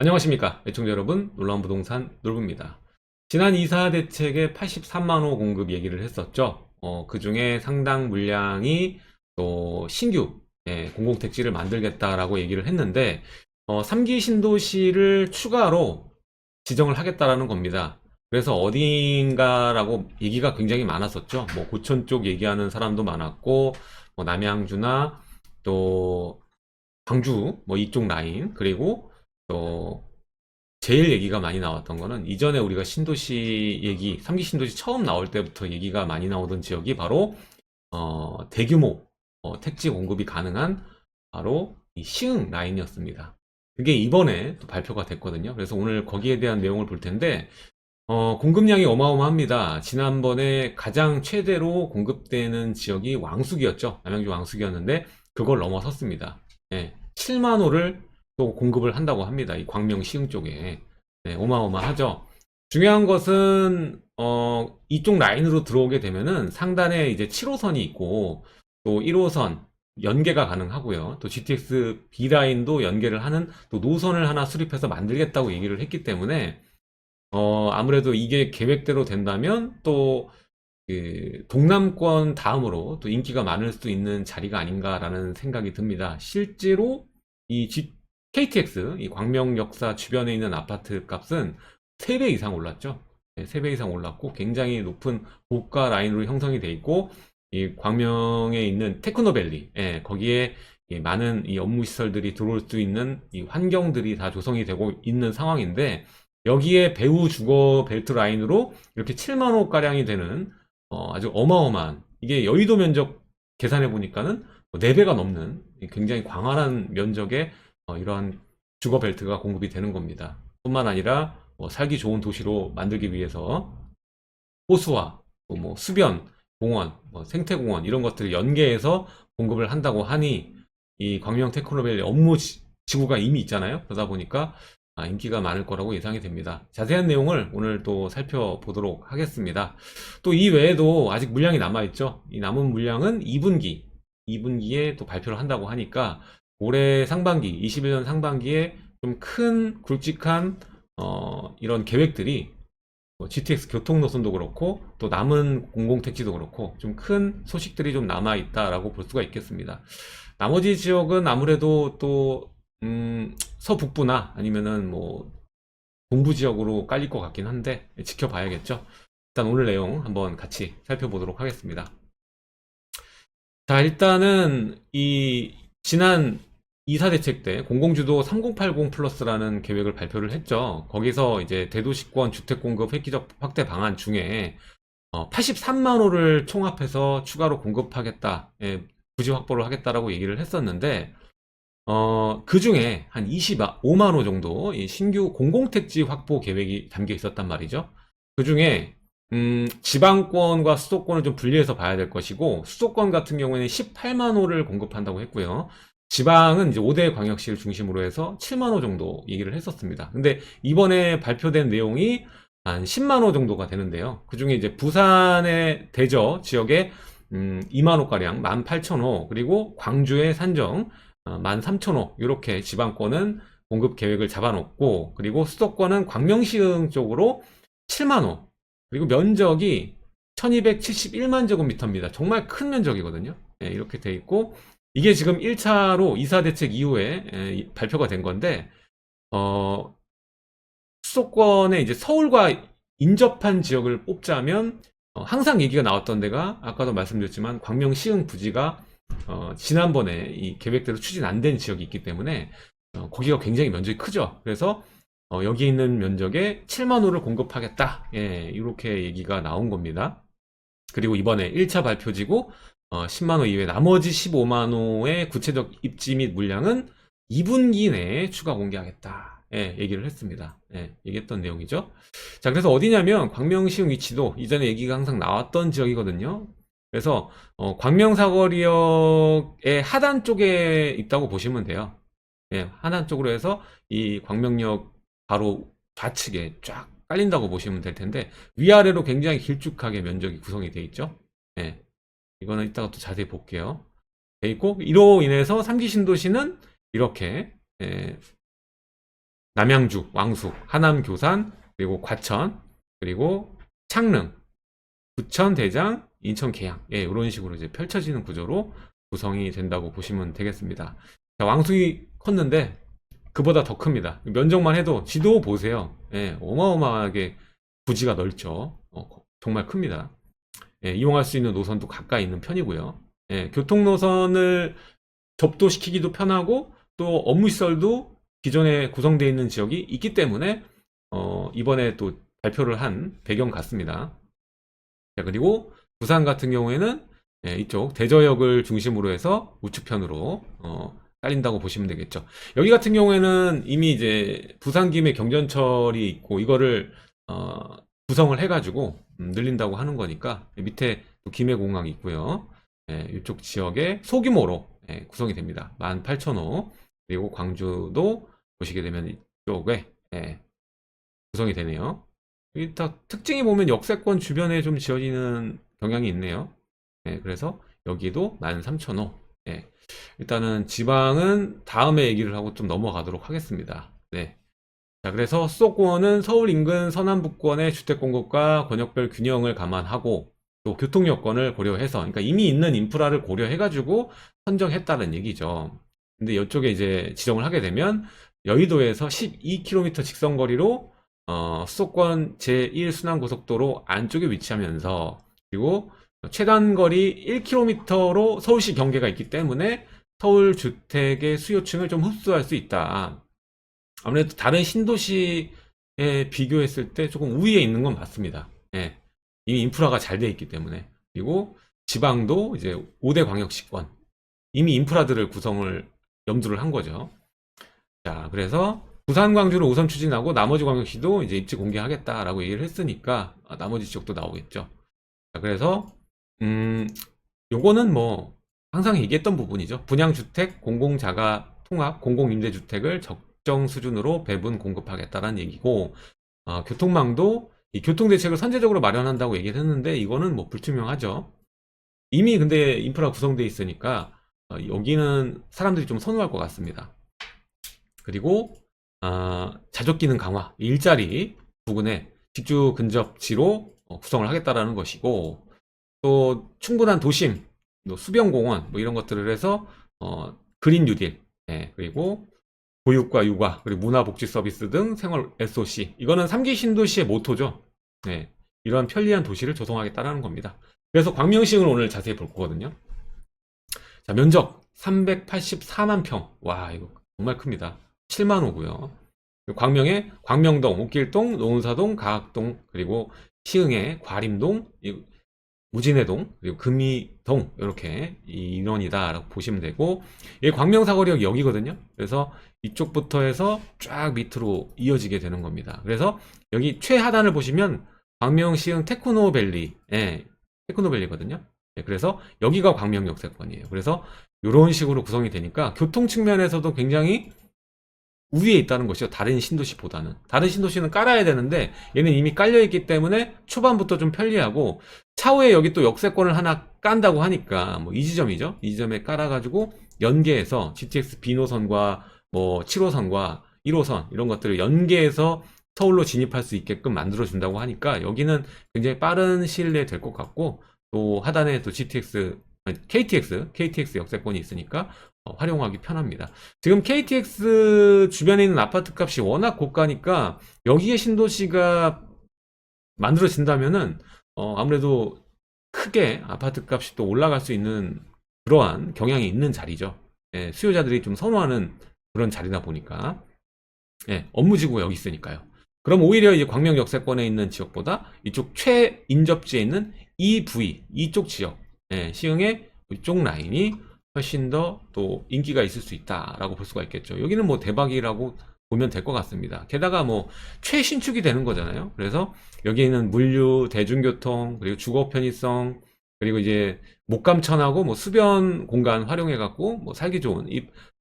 안녕하십니까 애청자 여러분, 놀라운 부동산 놀부입니다. 지난 이사 대책에 83만호 공급 얘기를 했었죠. 그 중에 상당 물량이 또 신규 공공택지를 만들겠다라고 얘기를 했는데 3기 신도시를 추가로 지정을 하겠다라는 겁니다. 그래서 어딘가라고 얘기가 굉장히 많았었죠. 뭐 고천 쪽 얘기하는 사람도 많았고, 뭐 남양주나 또 광주 뭐 이쪽 라인, 그리고 또 제일 얘기가 많이 나왔던 거는 이전에 우리가 신도시 얘기, 3기 신도시 처음 나올 때부터 얘기가 많이 나오던 지역이 바로 대규모 택지 공급이 가능한 바로 이 시흥 라인이었습니다. 그게 이번에 또 발표가 됐거든요. 그래서 오늘 거기에 대한 내용을 볼 텐데 공급량이 어마어마합니다. 지난번에 가장 최대로 공급되는 지역이 왕숙이었죠. 남양주 왕숙이었는데 그걸 넘어섰습니다. 7만 호를 또 공급을 한다고 합니다. 이 광명 시흥 쪽에. 어마어마하죠. 중요한 것은 이쪽 라인으로 들어오게 되면은 상단에 이제 7호선이 있고 또 1호선 연계가 가능하고요. 또 GTX B 라인도 연계를 하는 또 노선을 하나 수립해서 만들겠다고 얘기를 했기 때문에 아무래도 이게 계획대로 된다면 또 그 동남권 다음으로 또 인기가 많을 수 있는 자리가 아닌가라는 생각이 듭니다. 실제로 이 KTX, 이 광명역사 주변에 있는 아파트 값은 3배 이상 올랐죠. 3배 이상 올랐고 굉장히 높은 고가 라인으로 형성이 돼 있고, 이 광명에 있는 테크노밸리, 거기에 이 많은 이 업무 시설들이 들어올 수 있는 이 환경들이 다 조성이 되고 있는 상황인데, 여기에 배후 주거 벨트 라인으로 이렇게 7만 호가량이 되는 아주 어마어마한, 이게 여의도 면적 계산해 보니까는 4배가 넘는 굉장히 광활한 면적의 이러한 주거 벨트가 공급이 되는 겁니다. 뿐만 아니라 살기 좋은 도시로 만들기 위해서 호수와 또뭐 수변, 공원, 생태공원 이런 것들을 연계해서 공급을 한다고 하니 이 광명 테크노밸리 업무 지구가 이미 있잖아요. 그러다 보니까 인기가 많을 거라고 예상이 됩니다. 자세한 내용을 오늘 또 살펴보도록 하겠습니다. 또 이 외에도 아직 물량이 남아있죠. 이 남은 물량은 2분기에 또 발표를 한다고 하니까 올해 상반기, 21년 상반기에 좀 큰 굵직한 이런 계획들이 GTX 교통 노선도 그렇고 또 남은 공공택지도 그렇고 좀 큰 소식들이 좀 남아 있다라고 볼 수가 있겠습니다. 나머지 지역은 아무래도 또 서북부나 아니면은 뭐 동부 지역으로 깔릴 것 같긴 한데 지켜봐야겠죠. 일단 오늘 내용 한번 같이 살펴보도록 하겠습니다. 자, 일단은 이 지난 이사 대책 때 공공주도 3080 플러스라는 계획을 발표를 했죠. 거기서 이제 대도시권 주택 공급 획기적 확대 방안 중에 83만 호를 총합해서 추가로 공급하겠다, 부지 확보를 하겠다라고 얘기를 했었는데 그 중에 한 25만 호 정도 이 신규 공공택지 확보 계획이 담겨 있었단 말이죠. 그 중에 지방권과 수도권을 좀 분리해서 봐야 될 것이고, 수도권 같은 경우에는 18만 호를 공급한다고 했고요. 지방은 이제 5대 광역시를 중심으로 해서 7만 호 정도 얘기를 했었습니다. 근데 이번에 발표된 내용이 한 10만 호 정도가 되는데요. 그 중에 이제 부산의 대저 지역에 2만 호가량, 18,000호, 그리고 광주의 산정 13,000호, 이렇게 지방권은 공급 계획을 잡아놓고, 그리고 수도권은 광명시흥 쪽으로 7만 호, 그리고 면적이 1271만 제곱미터입니다. 정말 큰 면적이거든요. 이렇게 돼 있고, 이게 지금 1차로 이사대책 이후에 발표가 된 건데, 수도권에 이제 서울과 인접한 지역을 뽑자면 항상 얘기가 나왔던 데가 아까도 말씀드렸지만 광명 시흥 부지가 지난번에 이 계획대로 추진 안 된 지역이 있기 때문에 거기가 굉장히 면적이 크죠. 그래서 여기 있는 면적에 7만 호를 공급하겠다, 이렇게 얘기가 나온 겁니다. 그리고 이번에 1차 발표지고 10만 호 이외에 나머지 15만 호의 구체적 입지 및 물량은 2분기 내에 추가 공개하겠다, 얘기를 했습니다. 얘기했던 내용이죠. 자, 그래서 어디냐면 광명시흥 위치도 이전에 얘기가 항상 나왔던 지역이거든요. 그래서 광명사거리역의 하단 쪽에 있다고 보시면 돼요. 하단 쪽으로 해서 이 광명역 바로 좌측에 쫙 깔린다고 보시면 될 텐데, 위아래로 굉장히 길쭉하게 면적이 구성이 되어 있죠. 이거는 이따가 또 자세히 볼게요. 돼 있고, 이로 인해서 3기 신도시는 이렇게 남양주, 왕숙, 하남, 교산, 그리고 과천, 그리고 창릉, 부천, 대장, 인천, 계양. 예, 이런 식으로 이제 펼쳐지는 구조로 구성이 된다고 보시면 되겠습니다. 자, 왕숙이 컸는데 그보다 더 큽니다. 면적만 해도 지도 보세요. 예, 어마어마하게 부지가 넓죠. 정말 큽니다. 예, 이용할 수 있는 노선도 가까이 있는 편이고요. 예, 교통 노선을 접도시키기도 편하고 또 업무시설도 기존에 구성되어 있는 지역이 있기 때문에 이번에 또 발표를 한 배경 같습니다. 자, 그리고 부산 같은 경우에는 예, 이쪽 대저역을 중심으로 해서 우측편으로 딸린다고 보시면 되겠죠. 여기 같은 경우에는 이미 이제 부산 김해 경전철이 있고 이거를 구성을 해가지고 늘린다고 하는 거니까 밑에 또 김해공항이 있고요. 예, 이쪽 지역에 소규모로 예, 구성이 됩니다. 18,000호. 그리고 광주도 보시게 되면 이쪽에 예, 구성이 되네요. 여기 다 특징이 보면 역세권 주변에 좀 지어지는 경향이 있네요. 예, 그래서 여기도 13,000호. 예, 일단은 지방은 다음에 얘기를 하고 좀 넘어가도록 하겠습니다. 네. 자, 그래서 수도권은 서울 인근 서남북권의 주택 공급과 권역별 균형을 감안하고 또 교통 여건을 고려해서, 그러니까 이미 있는 인프라를 고려해가지고 선정했다는 얘기죠. 근데 이쪽에 이제 지정을 하게 되면 여의도에서 12km 직선거리로 수도권 제1순환고속도로 안쪽에 위치하면서 그리고 최단거리 1km로 서울시 경계가 있기 때문에 서울 주택의 수요층을 좀 흡수할 수 있다. 아무래도 다른 신도시에 비교했을 때 조금 우위에 있는 건 맞습니다. 예. 이미 인프라가 잘 돼 있기 때문에. 그리고 지방도 이제 5대 광역시권. 이미 인프라들을 구성을 염두를 한 거죠. 자, 그래서 부산, 광주를 우선 추진하고 나머지 광역시도 이제 입지 공개하겠다라고 얘기를 했으니까 나머지 지역도 나오겠죠. 자, 그래서 요거는 뭐 항상 얘기했던 부분이죠. 분양주택, 공공자가 통합, 공공임대주택을 적정 수준으로 배분 공급하겠다라는 얘기고 교통망도 이 교통대책을 선제적으로 마련한다고 얘기를 했는데 이거는 뭐 불투명하죠. 이미 근데 인프라 구성되어 있으니까 여기는 사람들이 좀 선호할 것 같습니다. 그리고 자족 기능 강화, 일자리 부근에 직주 근접지로 구성을 하겠다라는 것이고 또 충분한 도심, 수변공원 뭐 이런 것들을 해서 그린 뉴딜, 예, 그리고 보육과 육아, 그리고 문화복지 서비스 등 생활 SOC 이거는 3기 신도시의 모토죠. 예, 이런 편리한 도시를 조성하겠다라는 겁니다. 그래서 광명시흥을 오늘 자세히 볼 거거든요. 자, 면적 384만 평. 와, 이거 정말 큽니다. 7만 호고요. 광명에 광명동, 옥길동, 노은사동, 가학동, 그리고 시흥에 과림동, 무진해동, 그리고 금이동 이렇게 이 인원이다라고 보시면 되고 이 광명사거리역 여기거든요. 그래서 이쪽부터 해서 쫙 밑으로 이어지게 되는 겁니다. 그래서 여기 최하단을 보시면 광명 시흥 테크노밸리, 예, 테크노밸리거든요. 예, 그래서 여기가 광명 역세권이에요. 그래서 이런 식으로 구성이 되니까 교통 측면에서도 굉장히 우위에 있다는 것이죠. 다른 신도시보다는. 다른 신도시는 깔아야 되는데 얘는 이미 깔려 있기 때문에 초반부터 좀 편리하고 차후에 여기 또 역세권을 하나 깐다고 하니까 뭐 이 지점이죠. 이 지점에 깔아가지고 연계해서 GTX B노선과 뭐 7호선과 1호선 이런 것들을 연계해서 서울로 진입할 수 있게끔 만들어준다고 하니까 여기는 굉장히 빠른 시일 내에 될 것 같고 또 하단에 또 GTX, KTX 역세권이 있으니까 활용하기 편합니다. 지금 KTX 주변에 있는 아파트 값이 워낙 고가니까 여기에 신도시가 만들어진다면은 아무래도 크게 아파트 값이 또 올라갈 수 있는 그러한 경향이 있는 자리죠. 예, 수요자들이 좀 선호하는 그런 자리다 보니까 예, 업무지구가 여기 있으니까요. 그럼 오히려 이제 광명 역세권에 있는 지역보다 이쪽 최인접지에 있는 EV 이쪽 지역, 예, 시흥의 이쪽 라인이 훨씬 더 또 인기가 있을 수 있다라고 볼 수가 있겠죠. 여기는 뭐 대박이라고 보면 될 것 같습니다. 게다가 뭐 최신축이 되는 거잖아요. 그래서 여기에는 물류, 대중교통, 그리고 주거 편의성, 그리고 이제 목감천하고 뭐 수변 공간 활용해 갖고 뭐 살기 좋은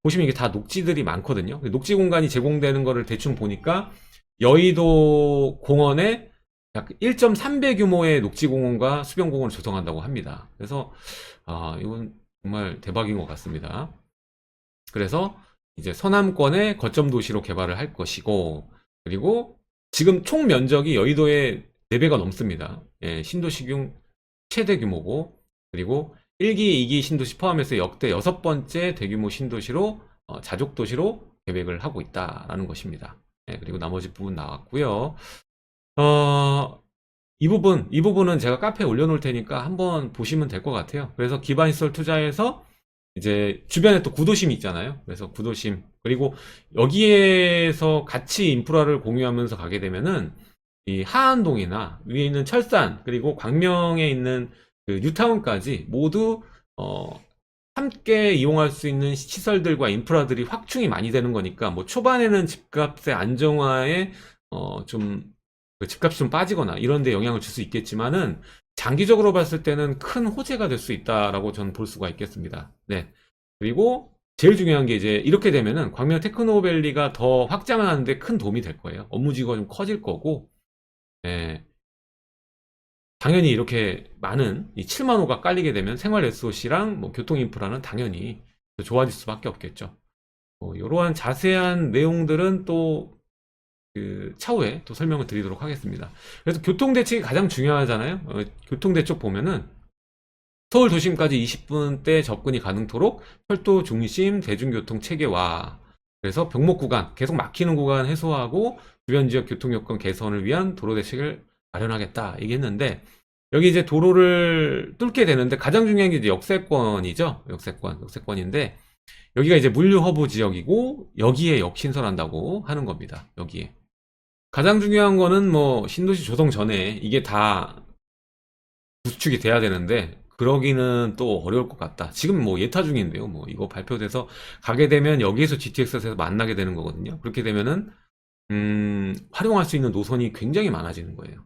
보시면 이게 다 녹지들이 많거든요. 녹지 공간이 제공되는 거를 대충 보니까 여의도 공원에 약 1.3배 규모의 녹지 공원과 수변 공원을 조성한다고 합니다. 그래서 이건 정말 대박인 것 같습니다. 그래서 이제 서남권의 거점 도시로 개발을 할 것이고, 그리고 지금 총 면적이 여의도의 4배가 넘습니다. 예, 신도시 중 최대 규모고, 그리고 1기, 2기 신도시 포함해서 역대 6번째 대규모 신도시로, 자족 도시로 계획을 하고 있다라는 것입니다. 예, 그리고 나머지 부분 나왔고요. 이 부분은 제가 카페에 올려놓을 테니까 한번 보시면 될 것 같아요. 그래서 기반시설 투자해서 이제 주변에 또 구도심이 있잖아요. 그래서 구도심, 그리고 여기에서 같이 인프라를 공유하면서 가게 되면은 이 하안동이나 위에 있는 철산, 그리고 광명에 있는 그 뉴타운까지 모두 함께 이용할 수 있는 시설들과 인프라들이 확충이 많이 되는 거니까, 뭐 초반에는 집값의 안정화에 좀 집값이 좀 빠지거나 이런 데 영향을 줄 수 있겠지만은, 장기적으로 봤을 때는 큰 호재가 될 수 있다라고 저는 볼 수가 있겠습니다. 네. 그리고 제일 중요한 게, 이제 이렇게 되면은 광명 테크노밸리가 더 확장하는데 큰 도움이 될 거예요. 업무지구가 좀 커질 거고, 예. 당연히 이렇게 많은 이 7만 호가 깔리게 되면 생활 SOC랑 뭐 교통 인프라는 당연히 더 좋아질 수밖에 없겠죠. 이러한 자세한 내용들은 또 그 차후에 또 설명을 드리도록 하겠습니다. 그래서 교통 대책이 가장 중요하잖아요. 교통 대책 보면은 서울 도심까지 20분대 접근이 가능토록 철도 중심 대중교통 체계화, 그래서 병목 구간, 계속 막히는 구간 해소하고 주변 지역 교통 여건 개선을 위한 도로 대책을 마련하겠다 얘기했는데, 여기 이제 도로를 뚫게 되는데 가장 중요한 게 이제 역세권이죠. 역세권인데, 여기가 이제 물류 허브 지역이고 여기에 역신설한다고 하는 겁니다. 여기에 가장 중요한 거는 뭐 신도시 조성 전에 이게 다 구축이 돼야 되는데, 그러기는 또 어려울 것 같다. 지금 뭐 예타 중인데요. 뭐 이거 발표돼서 가게 되면 여기에서 GTX에서 만나게 되는 거거든요. 그렇게 되면은 활용할 수 있는 노선이 굉장히 많아지는 거예요.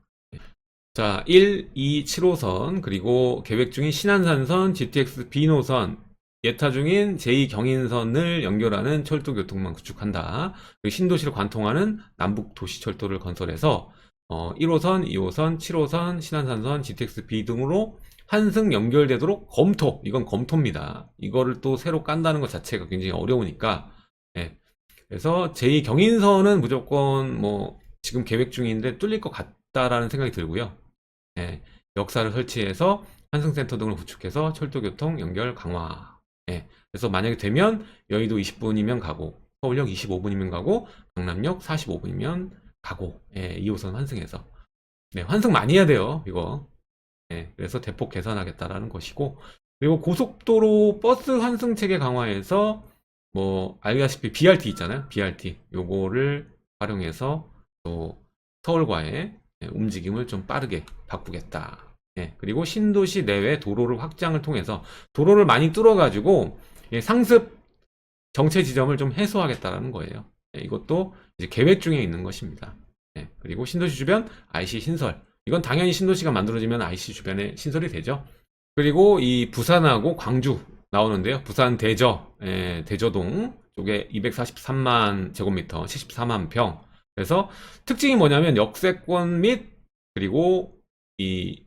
자, 1, 2, 7호선, 그리고 계획 중인 신안산선, GTX B노선, 예타 중인 제2 경인선을 연결하는 철도 교통망 구축한다. 그리고 신도시를 관통하는 남북 도시철도를 건설해서 1호선, 2호선, 7호선, 신안산선, GTX B 등으로 환승 연결되도록 검토. 이건 검토입니다. 이거를 또 새로 깐다는 것 자체가 굉장히 어려우니까. 예. 그래서 제2 경인선은 무조건 뭐 지금 계획 중인데 뚫릴 것 같다라는 생각이 들고요. 예. 역사를 설치해서 환승센터 등을 구축해서 철도교통 연결 강화. 예. 그래서 만약에 되면 여의도 20분이면 가고, 서울역 25분이면 가고, 강남역 45분이면 가고, 예. 2호선 환승해서. 네, 환승 많이 해야 돼요, 이거. 예. 그래서 대폭 개선하겠다라는 것이고, 그리고 고속도로 버스 환승 체계 강화해서 뭐 알다시피 BRT 있잖아요. BRT. 요거를 활용해서 또 서울과의 움직임을 좀 빠르게 바꾸겠다. 예, 그리고 신도시 내외 도로를 확장을 통해서 도로를 많이 뚫어가지고 상습 정체 지점을 좀 해소하겠다라는 거예요. 예, 이것도 이제 계획 중에 있는 것입니다. 예, 그리고 신도시 주변 IC 신설. 이건 당연히 신도시가 만들어지면 IC 주변에 신설이 되죠. 그리고 이 부산하고 광주 나오는데요. 부산 대저동 쪽에 243만 제곱미터, 74만 평. 그래서 특징이 뭐냐면 역세권 및 그리고 이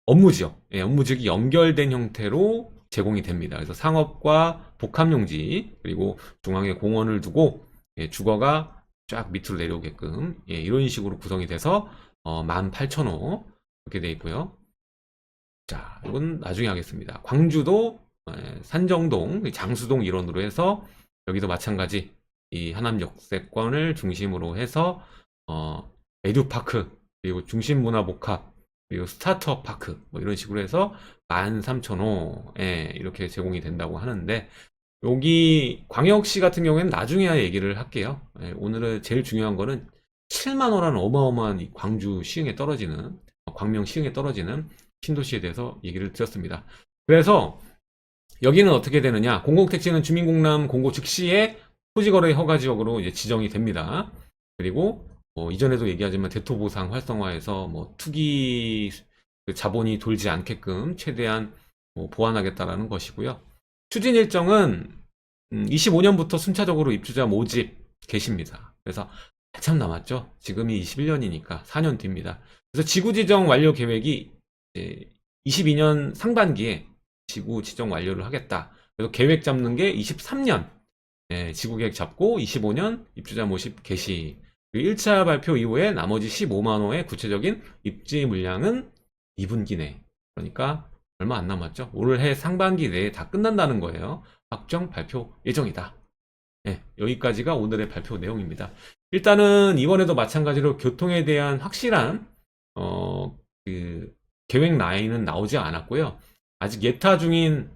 업무지역이 연결된 형태로 제공이 됩니다. 그래서 상업과 복합용지, 그리고 중앙에 공원을 두고 주거가 쫙 밑으로 내려오게끔 이런 식으로 구성이 돼서 18,000호 이렇게 돼 있고요. 자, 이건 나중에 하겠습니다. 광주도 산정동, 장수동 일원으로 해서 여기도 마찬가지 이 하남 역세권을 중심으로 해서 에듀파크, 그리고 중심문화복합, 그리고 스타트업 파크 뭐 이런 식으로 해서 13,000호 이렇게 제공이 된다고 하는데, 여기 광역시 같은 경우에는 나중에 얘기를 할게요. 오늘은 제일 중요한 거는 7만 호라는 어마어마한 이 광주 시흥에 떨어지는, 광명 시흥에 떨어지는 신도시에 대해서 얘기를 드렸습니다. 그래서 여기는 어떻게 되느냐? 공공택지는 주민공람 공고 즉시에 토지거래 허가지역으로 이제 지정이 됩니다. 그리고 이전에도 얘기하지만 대토보상 활성화해서 뭐 투기 그 자본이 돌지 않게끔 최대한 보완하겠다라는 것이고요. 추진 일정은 25년부터 순차적으로 입주자 모집 개시입니다. 그래서 한참 남았죠. 지금이 21년이니까 4년 뒤입니다. 그래서 지구 지정 완료 계획이 22년 상반기에 지구 지정 완료를 하겠다. 그래서 계획 잡는 게 23년 지구계획 잡고 25년 입주자 모집 개시. 1차 발표 이후에 나머지 15만 호의 구체적인 입지 물량은 2분기 내. 그러니까 얼마 안 남았죠. 올해 상반기 내에 다 끝난다는 거예요. 확정 발표 예정이다. 여기까지가 오늘의 발표 내용입니다. 일단은 이번에도 마찬가지로 교통에 대한 확실한 그 계획 라인은 나오지 않았고요. 아직 예타 중인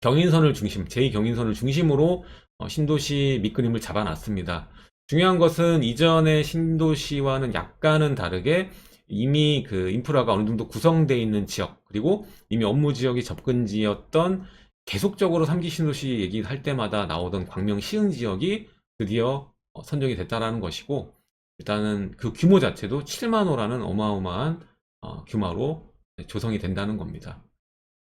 경인선을 중심, 제2경인선을 중심으로 신도시 밑그림을 잡아놨습니다. 중요한 것은 이전의 신도시와는 약간은 다르게 이미 그 인프라가 어느 정도 구성되어 있는 지역, 그리고 이미 업무 지역이 접근지였던 계속적으로 3기 신도시 얘기할 때마다 나오던 광명 시흥 지역이 드디어 선정이 됐다라는 것이고, 일단은 그 규모 자체도 7만 호라는 어마어마한 규모로 조성이 된다는 겁니다.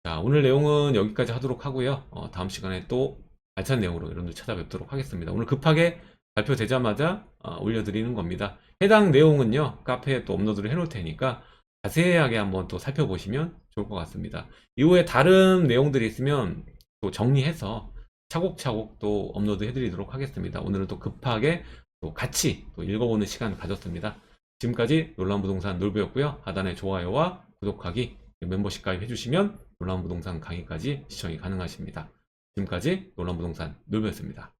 자, 오늘 내용은 여기까지 하도록 하고요. 다음 시간에 또 알찬 내용으로 여러분들 찾아뵙도록 하겠습니다. 오늘 급하게 발표되자마자 올려드리는 겁니다. 해당 내용은요, 카페에 또 업로드를 해놓을 테니까 자세하게 한번 또 살펴보시면 좋을 것 같습니다. 이후에 다른 내용들이 있으면 또 정리해서 차곡차곡 또 업로드 해드리도록 하겠습니다. 오늘은 또 급하게 또 같이 또 읽어보는 시간 가졌습니다. 지금까지 놀라운부동산 놀부였고요. 하단에 좋아요와 구독하기, 멤버십 가입 해주시면 놀라운부동산 강의까지 시청이 가능하십니다. 지금까지 놀라운부동산 놀부였습니다.